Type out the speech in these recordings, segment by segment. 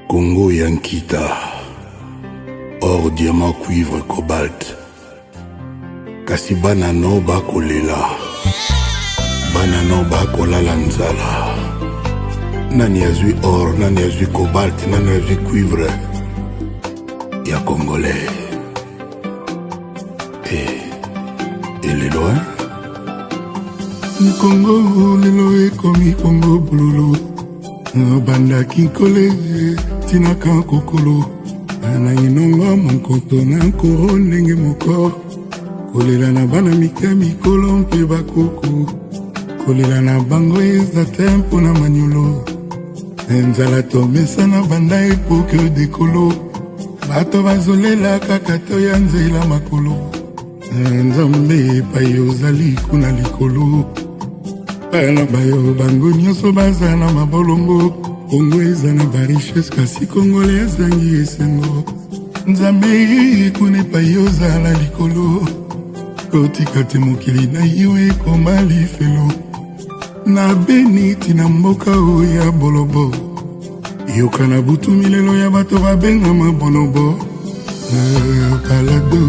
Congo Yankita, or diamant, cuivre, cobalt. Kasi banano bakolela, banano bakolala nzala. Nani azui or, nani azui cobalt, nani azui cuivre. Ya congolais. Et les loin. Congo lelo ekomi Congo bululu. Banda kinkole tina kan kokolo. Na inonga monkoto na nkoro ndenge moko. Kolela na bana mike mikolo mpe bakoko. Kolela na bango eza tempo na manyolo. Nzala tomesa na banda epoke dekolo. Bato bazolela kaka to ya nzela makolo. Nzambe epai ozali kuna likolo. Bana bayo bango nyonso baza na mabolongo. Kongo eza na bariches kasi kongole ezangi esengo. Nzambe kuna epai ozala likolo. Kotika te mokili na yo ekoma lifelo. Na beni tina mboka oya bolobo. Yoka na butu milelo ya bato babengama bonobo. Palado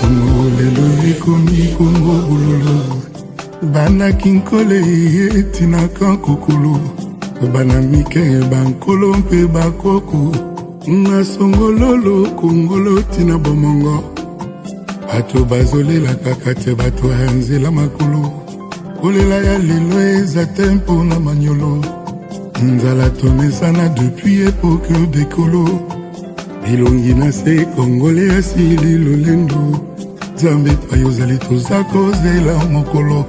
Kongo lelo ekomi Kongo bululu. Bana kinkole etina kan kokolo. Bana mike bankolo mpe bakoko. Na songololo kongolo tina bomongo. Bato bazolela kaka te bato ya nzela makolo. Kolela ya lelo eza tempo na manyolo. Nzala tomesana depuis époque dekolo. Bilongi na se kongole asili lolendo. Nzambe epai ozali toza kozela mokolo.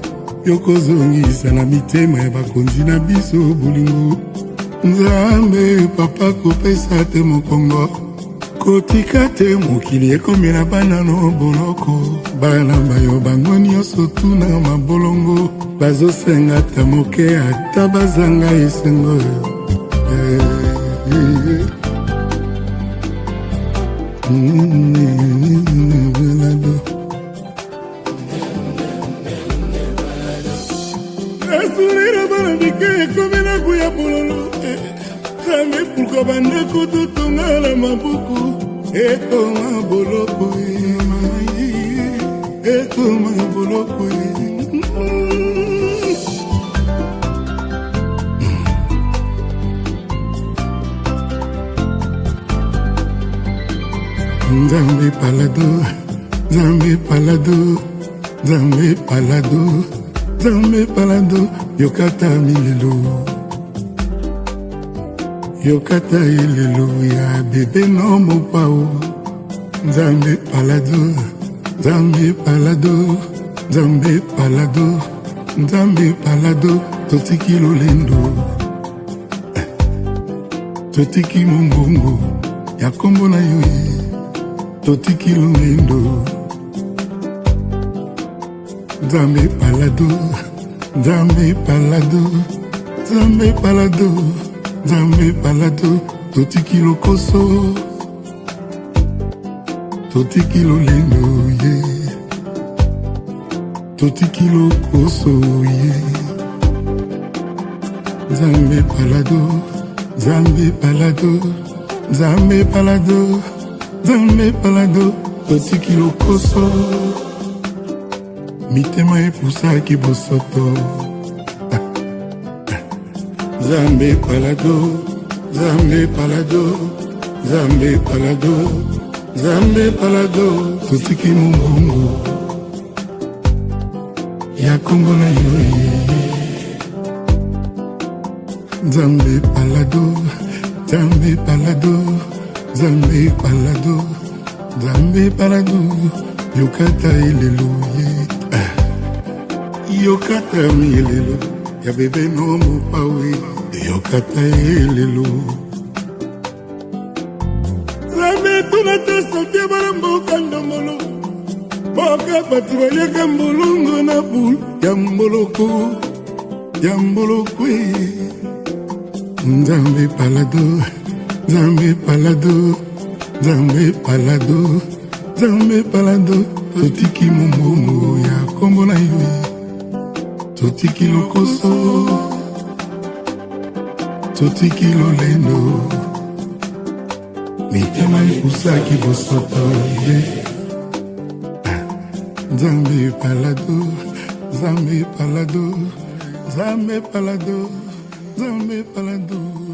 Yokozongisa na mitema ya bakonzi na biso bolingo. Nzambe papa kopesa te mokongo. Kotika te mokili ekomela bana no boloko. Bana bayo bango nyonso tuna mabolongo. Bazosenga ta moke ata bazanga esengo. Asulira bana bike ekomela kuya bololo. Kame pourquoi bande kutu tonga la mabuku. Etoma boloko etoma boloko. Nzambe palado, Nzambe palado, Nzambe palado, Nzambe palado. Yokata milelo, yokata ilelo ya bebe no mopao. Nzambe palado, Nzambe palado, Nzambe palado, Nzambe palado. Totiki lolendo, totiki mombongo ya kombo na yo. Totiki lolendo, Nzambe palado, Nzambe palado, Nzambe palado, Nzambe palado. Totiki lokoso, totiki lolendo ye. Totiki lokoso ye. Nzambe palado, Nzambe palado, Nzambe palado, Nzambe palado. Totiki lokoso. Mitema epusaki bosoto. Nzambe palado, Nzambe palado, Nzambe palado, Nzambe palado. Totiki mombongo ya kombo na yo. Nzambe palado, Nzambe palado, Nzambe palado, Nzambe palado. Yokata ilelo ye. Yokata milelo ya bebe no mopawe. Yokata ilelo. Nzambe tunata sotia bala mboka ndomolo. Boka bati bayeka mbolongo na bul. Yamboloko, yamboloko. Nzambe palado, Nzambe palado, Nzambe palado, Nzambe palado. Totiki mombongo ya kombo na yo. totiki lokoso totiki lolendo mitema epusaki bosoto ye Nzambe palado Nzambe palado Nzambe palado Nzambe palado